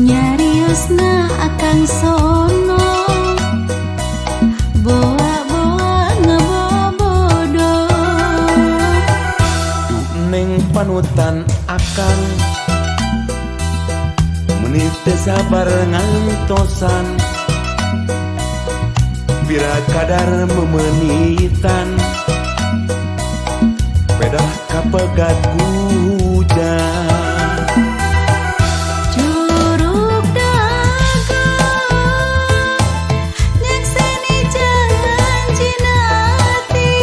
Nyariosna akan sono boa-boa ngebobodo neng panutan akan menit sabar ngantosan bira kadar memenitan pedah kapegat hujan Curug Dago nyakseni janji nati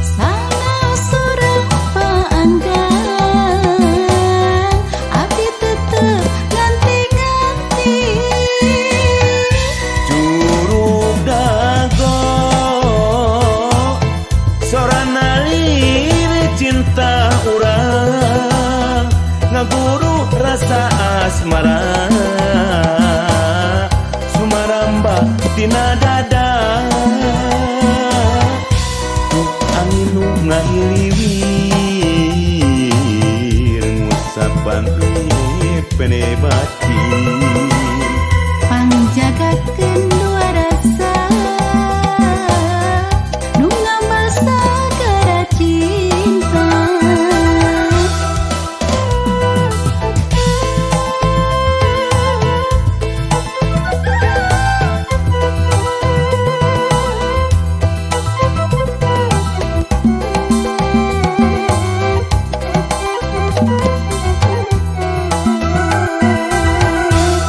sana surang paanggan abdi tetep ganti-ganti Curug Dago sorana lir cinta urang ngaguru rasa asmara sumaramba tina dada tuh angin nu ngahiliwir ngusapan pene batin panjagakeun dua rasa nu ngambal sagara cinta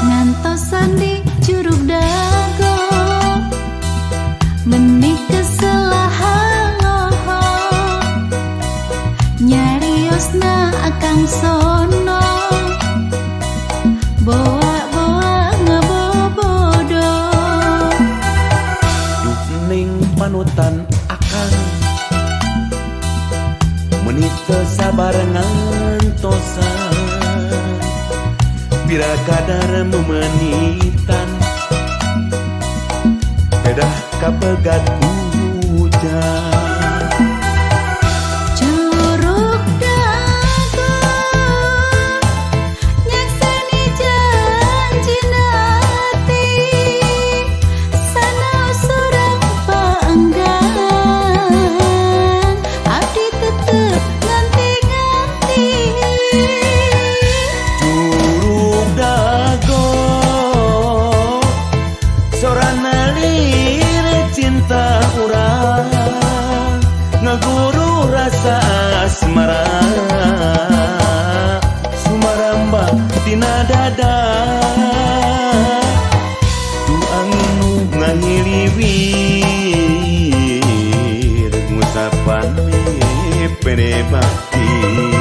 ngantosan di Curug Dago menik keselahangoho nyariosna akan sono boa-boa ngebobodo Duk ning panutan akan menit sabar ngantosan bira kadar memenitan pedah kapegat hujan Curug Dago nyakseni janji nati sana surang paanggan abdi tetep ganti-ganti Curug Dago sorana lir cinta urang ngaguru rasa asmara sumaramba tina dada tu angin nu ngahiliwir ngusapan pene batin